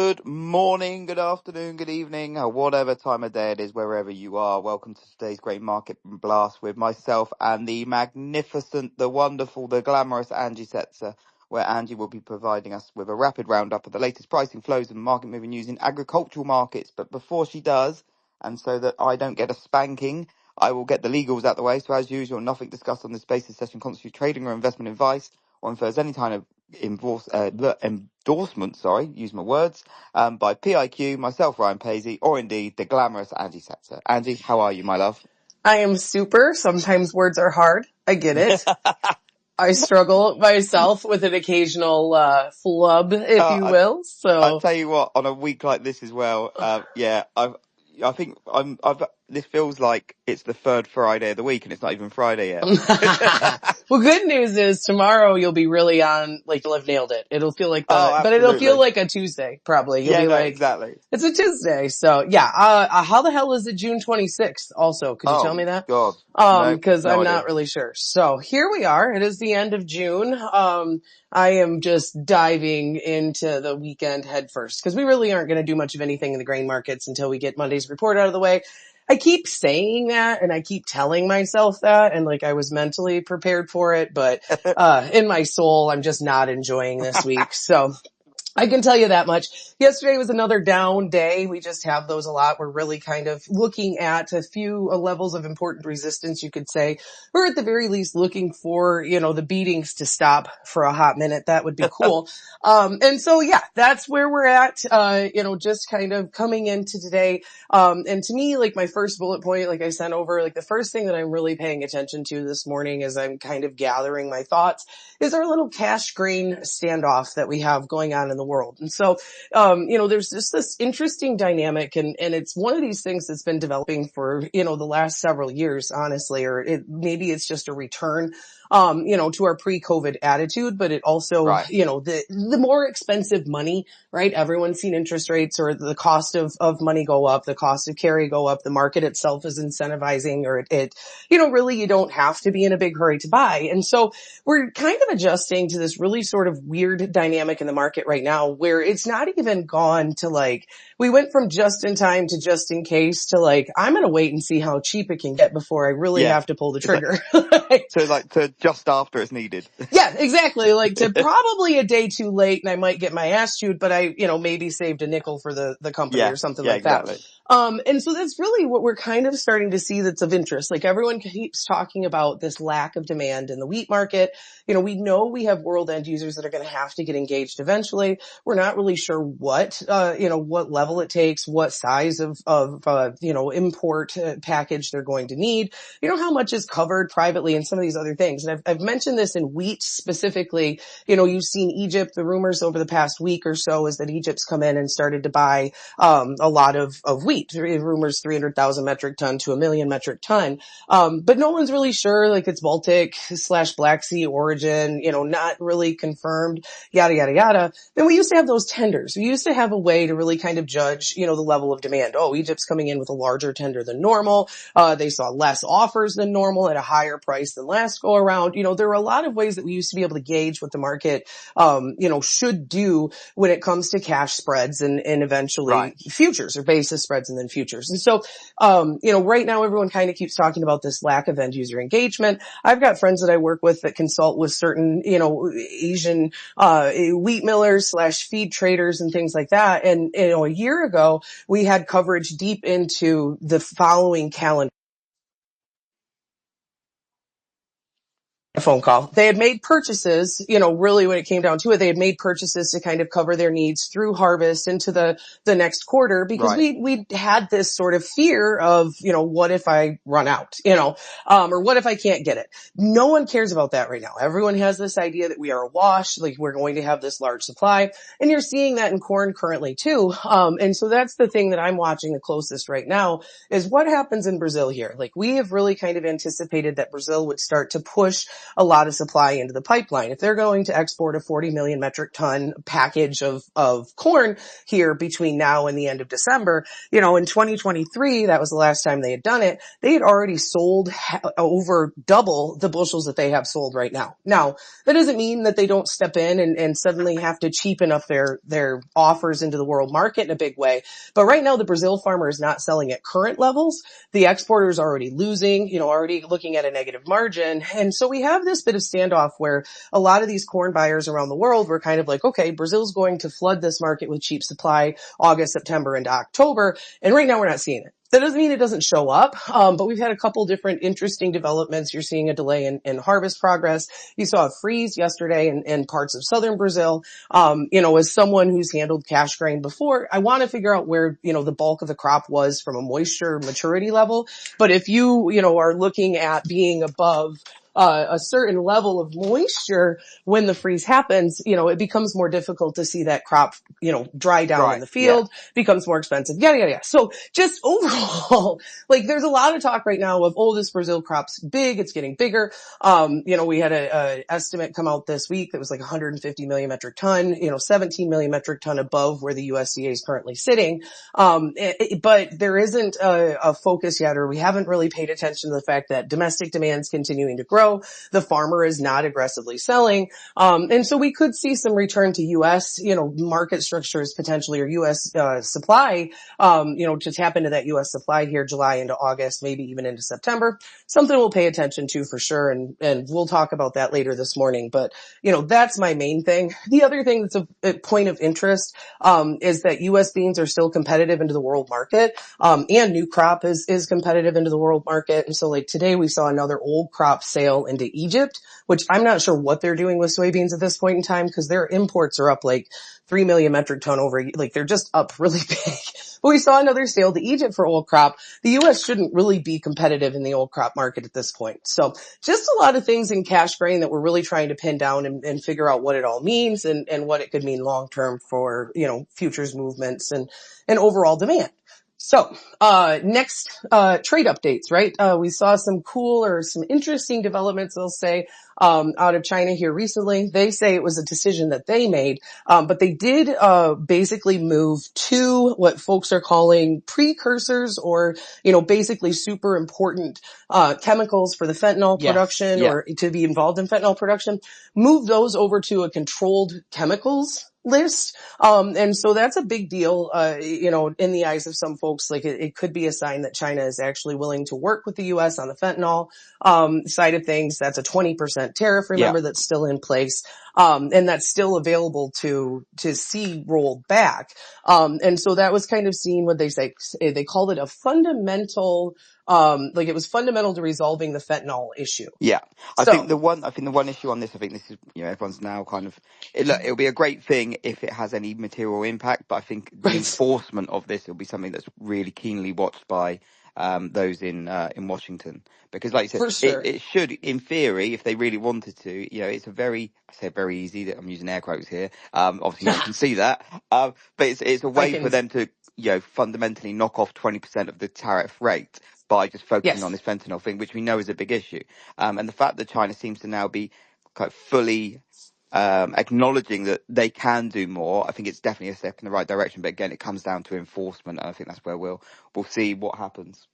Good morning, good afternoon, good evening, or whatever time of day it is, wherever you are. Welcome to today's Great Market Blast with myself and the magnificent, the wonderful, the glamorous Angie Setzer, where Angie will be providing us with a rapid roundup of the latest pricing flows and market moving news in agricultural markets. But before she does, and so that I don't get a spanking, I will get the legals out the way. So as usual, nothing discussed on this basis session constitutes trading or investment advice or infers any kind of endorsement, use my words, by PIQ, myself, Ryan Paisley, or indeed the glamorous Angie Setzer. Angie, how are you, my love? I am super. Sometimes words are hard. I get it. I struggle myself with an occasional flub, if you will. I'll So tell you what, on a week like this as well, I think this feels like it's the third Friday of the week and it's not even Friday yet. well, good news is tomorrow you'll be really on, like you'll have nailed it. It'll feel like but it'll feel like a Tuesday, probably. You'll be like, exactly. It's a Tuesday. So yeah, how the hell is it June 26th also? Could you tell me that? God. Cause no I'm idea. not really sure. So here we are. It is the end of June. I am just diving into the weekend head first because we really aren't going to do much of anything in the grain markets until we get Monday's report out of the way. I keep saying that and I keep telling myself that and like I was mentally prepared for it, but, in my soul, I'm just not enjoying this week. So I can tell you that much. Yesterday was another down day. We just have those a lot. We're really kind of looking at a few levels of important resistance, you could say. Or at the very least looking for, the beatings to stop for a hot minute. That would be cool. And so yeah, that's where we're at, just kind of coming into today. And to me, like my first bullet point, like I sent over, like the first thing that I'm really paying attention to this morning as I'm kind of gathering my thoughts is our little cash grain standoff that we have going on in the world. And so, there's just this interesting dynamic and it's one of these things that's been developing for, the last several years, honestly, or maybe it's just a return, to our pre-COVID attitude, but it also, Right. The more expensive money, right? Everyone's seen interest rates or the cost of money go up, the cost of carry go up, the market itself is incentivizing or really you don't have to be in a big hurry to buy. And so we're kind of adjusting to this really sort of weird dynamic in the market right now where it's not even gone to like, we went from just in time to just in case to like, I'm going to wait and see how cheap it can get before I really have to pull the trigger. To just after it's needed. Yeah, exactly. Like to probably a day too late and I might get my ass chewed, but I, maybe saved a nickel for the company or something like exactly. that. And so that's really what we're kind of starting to see that's of interest. Like everyone keeps talking about this lack of demand in the wheat market. We know we have world end users that are going to have to get engaged eventually. We're not really sure what level it takes, what size of import package they're going to need, how much is covered privately and some of these other things. And I've mentioned this in wheat specifically. You've seen Egypt, the rumors over the past week or so is that Egypt's come in and started to buy, a lot of wheat. Rumors 300,000 metric ton to 1 million metric ton. But no one's really sure, like it's Baltic/Black Sea origin, not really confirmed, yada, yada, yada. Then we used to have those tenders. We used to have a way to really kind of judge, the level of demand. Oh, Egypt's coming in with a larger tender than normal. They saw less offers than normal at a higher price than last go around. There were a lot of ways that we used to be able to gauge what the market, should do when it comes to cash spreads and eventually futures or basis spreads and then futures. And so, right now everyone kind of keeps talking about this lack of end user engagement. I've got friends that I work with that consult with certain, Asian, wheat millers / feed traders and things like that. And, a year ago we had coverage deep into the following calendar. A phone call. They had made purchases, really when it came down to it, they had made purchases to kind of cover their needs through harvest into the next quarter because we had this sort of fear of, what if I run out, or what if I can't get it? No one cares about that right now. Everyone has this idea that we are awash, like we're going to have this large supply, and you're seeing that in corn currently too. And so that's the thing that I'm watching the closest right now is what happens in Brazil here. Like we have really kind of anticipated that Brazil would start to push a lot of supply into the pipeline. If they're going to export a 40 million metric ton package of corn here between now and the end of December, in 2023, that was the last time they had done it, they had already sold over double the bushels that they have sold right now. Now, that doesn't mean that they don't step in and suddenly have to cheapen up their offers into the world market in a big way. But right now, the Brazil farmer is not selling at current levels. The exporter is already losing, already looking at a negative margin. And so we have this bit of standoff where a lot of these corn buyers around the world were kind of like, okay, Brazil's going to flood this market with cheap supply August, September, into October. And right now we're not seeing it. That doesn't mean it doesn't show up, but we've had a couple different interesting developments. You're seeing a delay in harvest progress. You saw a freeze yesterday in parts of southern Brazil. As someone who's handled cash grain before, I want to figure out where, the bulk of the crop was from a moisture maturity level. But if you, are looking at being above a certain level of moisture when the freeze happens, it becomes more difficult to see that crop, dry down in the field, becomes more expensive, yada, yada, yada. So just overall, there's a lot of talk right now of, this Brazil crop's big, it's getting bigger. We had a estimate come out this week that was 150 million metric ton, 17 million metric ton above where the USDA is currently sitting. But there isn't a focus yet, or we haven't really paid attention to the fact that domestic demand's continuing to grow. The farmer is not aggressively selling. And so we could see some return to U.S., market structures potentially, or U.S. Supply, to tap into that U.S. supply here, July into August, maybe even into September. Something we'll pay attention to for sure. And we'll talk about that later this morning. But, that's my main thing. The other thing that's a point of interest, is that U.S. beans are still competitive into the world market. And new crop is competitive into the world market. And so today we saw another old crop sale into Egypt, which I'm not sure what they're doing with soybeans at this point in time, because their imports are up 3 million metric ton over, they're just up really big. But we saw another sale to Egypt for old crop. The U.S. shouldn't really be competitive in the old crop market at this point. So just a lot of things in cash grain that we're really trying to pin down and figure out what it all means and what it could mean long term for, futures movements and overall demand. So, next, trade updates, right? We saw some cool or some interesting developments, they'll say, out of China here recently. They say it was a decision that they made, but they did, basically move to what folks are calling precursors or, basically super important, chemicals for the fentanyl production or to be involved in fentanyl production, move those over to a controlled chemicals list. And so that's a big deal, in the eyes of some folks. It could be a sign that China is actually willing to work with the U.S. on the fentanyl, side of things. That's a 20% tariff, remember, that's still in place. And that's still available to see rolled back. And so that was kind of seen what they called it a fundamental, it was fundamental to resolving the fentanyl issue. Yeah. I think the one issue on this, I think this is, everyone's now kind of, it'll be a great thing if it has any material impact, but I think the enforcement of this will be something that's really keenly watched by, those in Washington, because like you said, it should, in theory, if they really wanted to, it's I say very easy, that I'm using air quotes here. Obviously no one can see that. But it's a way for them to, fundamentally knock off 20% of the tariff rate by just focusing on this fentanyl thing, which we know is a big issue. And the fact that China seems to now be kind of fully acknowledging that they can do more, I think it's definitely a step in the right direction. But again, it comes down to enforcement, and I think that's where we'll see what happens.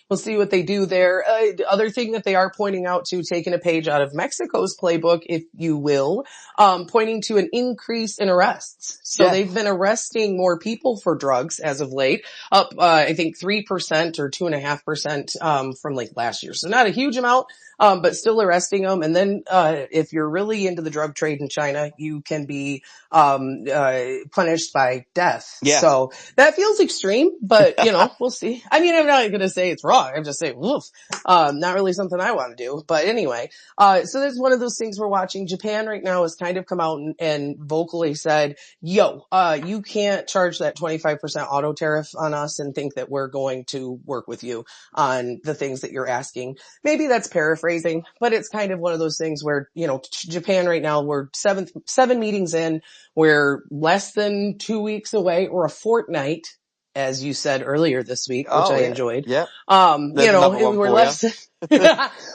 We'll see what they do there. The other thing that they are pointing out to, taking a page out of Mexico's playbook, if you will, pointing to an increase in arrests. So they've been arresting more people for drugs as of late, up, I think 3% or 2.5%, from last year. So not a huge amount, but still arresting them. And then, if you're really into the drug trade in China, you can be, punished by death. Yeah. So that feels extreme, but we'll see. I mean, I'm not going to say it's wrong. I'm just saying, woof, not really something I want to do. But anyway, so that's one of those things we're watching. Japan right now has kind of come out and vocally said, yo, you can't charge that 25% auto tariff on us and think that we're going to work with you on the things that you're asking. Maybe that's paraphrasing, but it's kind of one of those things where, Japan right now, we're seven meetings in. We're less than 2 weeks away, or a fortnight, as you said earlier this week, which I enjoyed. Yeah. We're less.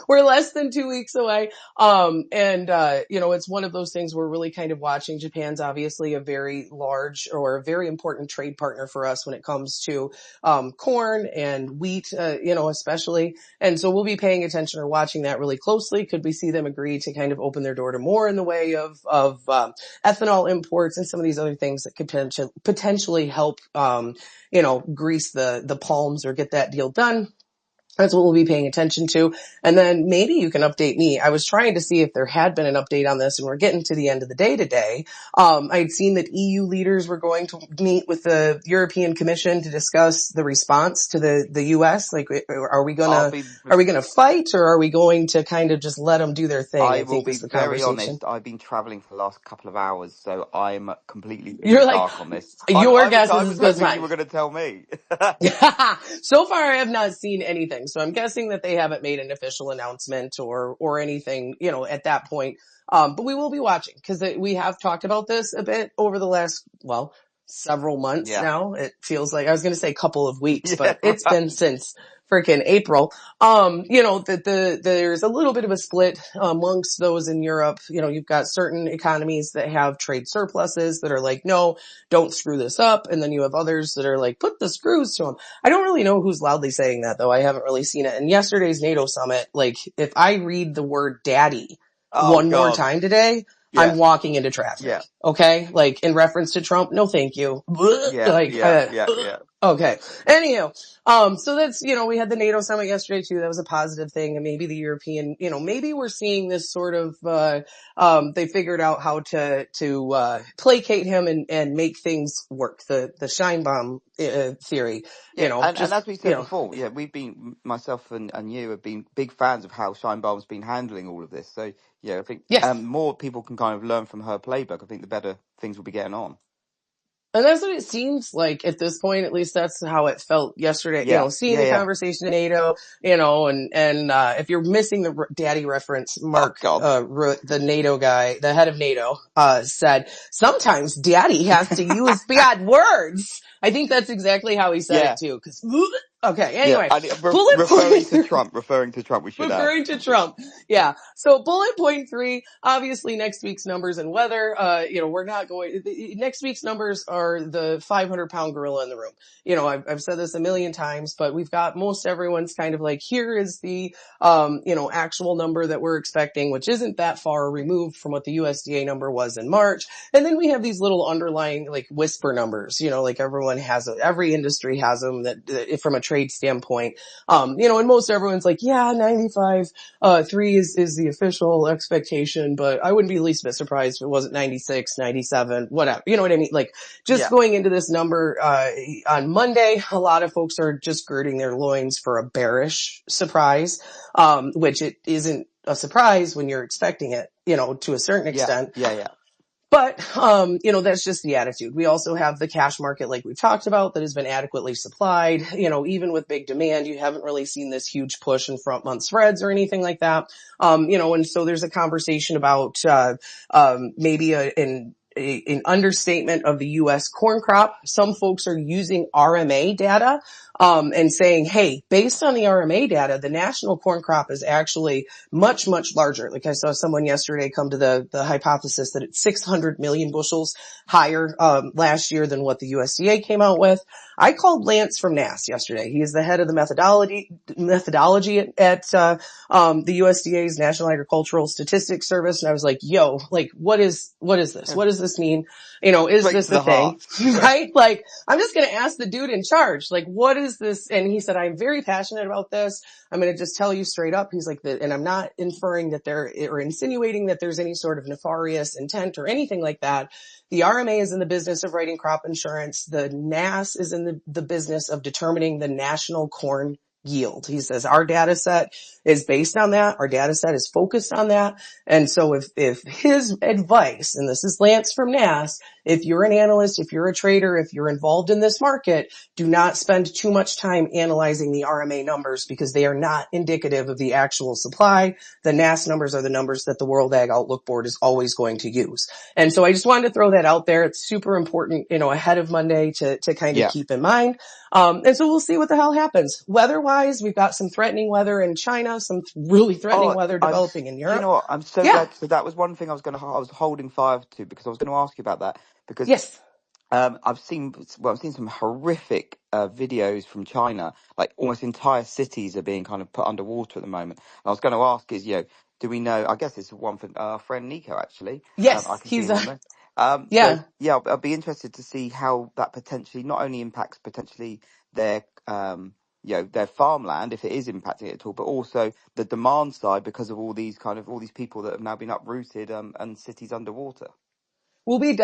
We're less than 2 weeks away. It's one of those things we're really kind of watching. Japan's obviously a very large or a very important trade partner for us when it comes to, corn and wheat, especially. And so we'll be paying attention or watching that really closely. Could we see them agree to kind of open their door to more in the way of ethanol imports and some of these other things that could potentially help, grease the palms or get that deal done? That's what we'll be paying attention to. And then maybe you can update me. I was trying to see if there had been an update on this, and we're getting to the end of the day today. I'd seen that EU leaders were going to meet with the European Commission to discuss the response to the US. Like, are we gonna fight, or are we going to kind of just let them do their thing? I I will think be was the very conversation. honest. I've been traveling for the last couple of hours, so I'm completely in the You're like, dark on this. your guess I is was as good as hoping you mine. were going to tell me. So far, I have not seen anything. So I'm guessing that they haven't made an official announcement or anything, at that point. But we will be watching because we have talked about this a bit over the last, several months Yeah. now. It feels like I was going to say a couple of weeks, Yeah. but it's been since freaking April. That there's a little bit of a split amongst those in Europe. You've got certain economies that have trade surpluses that are like, no, don't screw this up. And then you have others that are like, put the screws to them. I don't really know who's loudly saying that though. I haven't really seen it. And yesterday's NATO summit, like if I read the word daddy Oh one more God. time today, Yeah. I'm walking into traffic. Yeah. Okay. Like in reference to Trump, no thank you. Yeah. Like, Yeah. Yeah. Yeah. okay. Anyhow, so that's, we had the NATO summit yesterday too. That was a positive thing. And maybe the European, maybe we're seeing this sort of, they figured out how to placate him and make things work. The shine bomb, theory, Yeah, and just, as we said before, yeah, we've been myself and you have been big fans of how Scheinbaum's been handling all of this. So yeah, I think yes. more people can kind of learn from her playbook. I think the better things will be getting on. And that's what it seems like at this point. At least that's how it felt yesterday. Yeah, Seeing yeah, the yeah. conversation in NATO, and if you're missing the daddy reference, Oh Mark, God. the NATO guy, the head of NATO, said sometimes daddy has to use bad words. I think that's exactly how he said Yeah, it too. Okay. yeah. Anyway, And bullet referring to point. Trump, we should add. Referring to Trump. Yeah. So bullet point 3, obviously next week's numbers and weather, we're not going, next week's numbers are the 500-pound gorilla in the room. I've said this a million times, but we've got most everyone's kind of like, here is the, actual number that we're expecting, which isn't that far removed from what the USDA number was in March. And then we have these little underlying like whisper numbers, like everyone has, every industry has them that from a trade standpoint. And most everyone's like, yeah, 95, 3 is the official expectation, but I wouldn't be the least bit surprised if it wasn't 96, 97, whatever. You know what I mean? Like just Yeah, going into this number, on Monday, a lot of folks are just girding their loins for a bearish surprise, which it isn't a surprise when you're expecting it, to a certain yeah, extent. yeah, yeah, But, that's just the attitude. We also have the cash market, like we've talked about, that has been adequately supplied. Even with big demand, you haven't really seen this huge push in front month spreads or anything like that. And so there's a conversation about, maybe an understatement of the U.S. corn crop. Some folks are using RMA data, and saying, hey, based on the RMA data, the national corn crop is actually much, much larger. Like I saw someone yesterday come to the hypothesis that it's 600 million bushels higher, last year than what the USDA came out with. I called Lance from NASS yesterday. He is the head of the methodology at the USDA's National Agricultural Statistics Service. And I was like, yo, like, what is this? yeah. What does this mean? Is Straight this to a the thing? heart. Right? Like, I'm just going to ask the dude in charge, like, what is this? And he said, I'm very passionate about this. I'm going to just tell you straight up. He's like, and I'm not inferring that or insinuating that there's any sort of nefarious intent or anything like that. The RMA is in the business of writing crop insurance. The NASS is in the business of determining the national corn yield. He says our data set is based on that. Our data set is focused on that. And so if his advice, and this is Lance from NASS, if you're an analyst, if you're a trader, if you're involved in this market, do not spend too much time analyzing the RMA numbers because they are not indicative of the actual supply. The NAS numbers are the numbers that the World Ag Outlook Board is always going to use. And so I just wanted to throw that out there. It's super important, ahead of Monday to kind of Yeah. keep in mind. And so we'll see what the hell happens. Weather-wise, we've got some threatening weather in China, some really threatening Oh, weather developing in do you Europe. know what? I'm so Yeah. glad. So that was one thing I was holding fire to because I was going to ask you about that because Yes. I've seen some horrific videos from China, like almost entire cities are being kind of put underwater at the moment. And I was going to ask do we know, I guess it's one for our friend Nico actually. I Yes. can see him on there. So Yeah. yeah, I'll be interested to see how that potentially not only impacts potentially their, their farmland, if it is impacting it at all, but also the demand side because of all these people that have now been uprooted, and cities underwater. We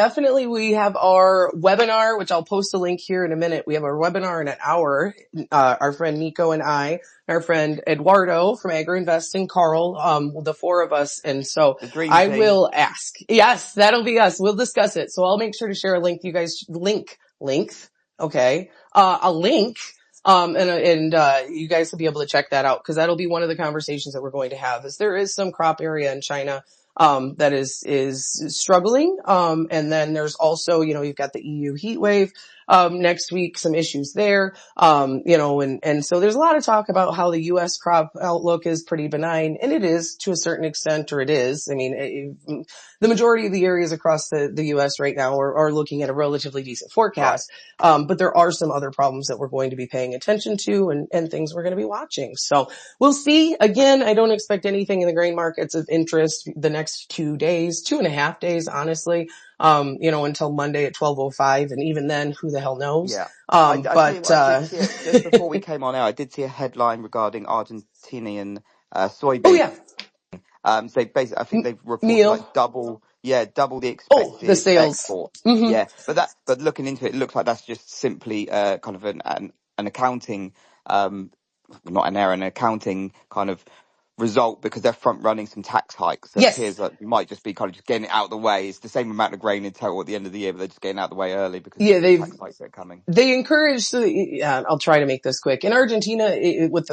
have our webinar, which I'll post a link here in a minute. We have our webinar in an hour. Our friend Nico and I, our friend Eduardo from AgriInvest and Carl, the four of us. And so The dream I team. will ask. Yes, that'll be us. We'll discuss it. So I'll make sure to share a link. You guys length. Okay. A link. And you guys will be able to check that out because that'll be one of the conversations that we're going to have is there is some crop area in China that is struggling. And then there's also, you've got the EU heat wave, next week, some issues there. And so there's a lot of talk about how the U.S. crop outlook is pretty benign, and it is to a certain extent, or it is. I mean, the majority of the areas across the U.S. right now are looking at a relatively decent Right. forecast. But there are some other problems that we're going to be paying attention to and things we're going to be watching. So we'll see. Again, I don't expect anything in the grain markets of interest the next 2 days, 2.5 days, honestly, until Monday at 12:05. And even then, who the hell knows? Yeah. I tell you But, what, I did see it just before we came on air. I did see a headline regarding Argentinian oh soybean. yeah, So basically, I think they've reported meal. like double the Oh, the expected sales. exports. Mm-hmm. Yeah, but looking into it, it looks like that's just simply kind of an accounting, not an error, an accounting kind of result because they're front running some tax hikes. So it appears Yes. like it might just be kind of just getting it out of the way. It's the same amount of grain in total at the end of the year, but they're just getting out of the way early because of Yeah, the tax hikes that are coming. they encourage, so I'll try to make this quick. In Argentina,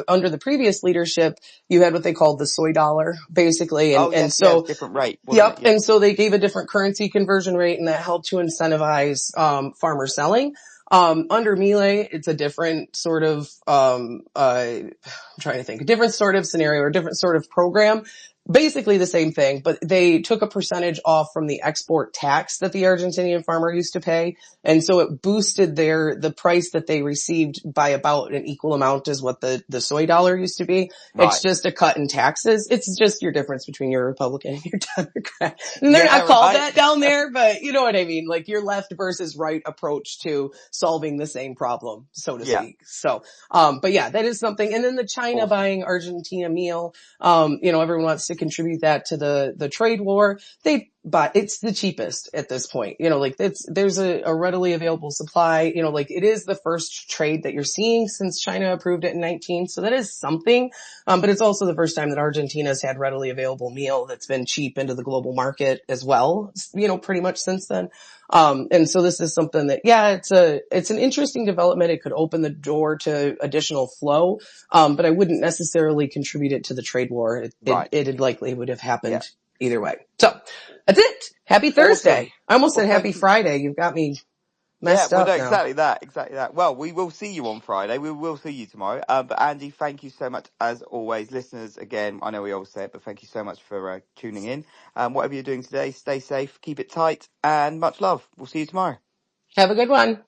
under the previous leadership, you had what they called the soy dollar, basically. Oh And yes, yes, so, different rate, wasn't it? yep. Yeah. And so they gave a different currency conversion rate and that helped to incentivize, farmer selling. Under Milei, it's a different sort of, I'm trying to think, a different sort of scenario or a different sort of program. Basically the same thing, but they took a percentage off from the export tax that the Argentinian farmer used to pay. And so it boosted the price that they received by about an equal amount as what the soy dollar used to be. It's Right. just a cut in taxes. It's just your difference between your Republican and your Democrat. And they're not Yeah. called Right. that down there, but you know what I mean? Like your left versus right approach to solving the same problem, so to Yeah. speak. So, but yeah, that is something. And then the China Awesome. buying Argentina meal, everyone wants to contribute that to the trade war. But it's the cheapest at this point. There's a readily available supply. It is the first trade that you're seeing since China approved it in 19. So that is something. But it's also the first time that Argentina's had readily available meal that's been cheap into the global market as well, pretty much since then. And so this is something that, yeah, it's an interesting development. It could open the door to additional flow. But I wouldn't necessarily contribute it to the trade war. Right. It likely would have Yeah. happened either way. So that's it. Happy Awesome. Thursday. I almost Well, said happy thank you. Friday. You've got me Yeah, messed well, no, up now. exactly that, exactly that. Well, we will see you on Friday. We will see you tomorrow. But Andy, thank you so much as always. Listeners, again, I know we always say it, but thank you so much for tuning in. Whatever you're doing today, stay safe, keep it tight, and much love. We'll see you tomorrow. Have a good one.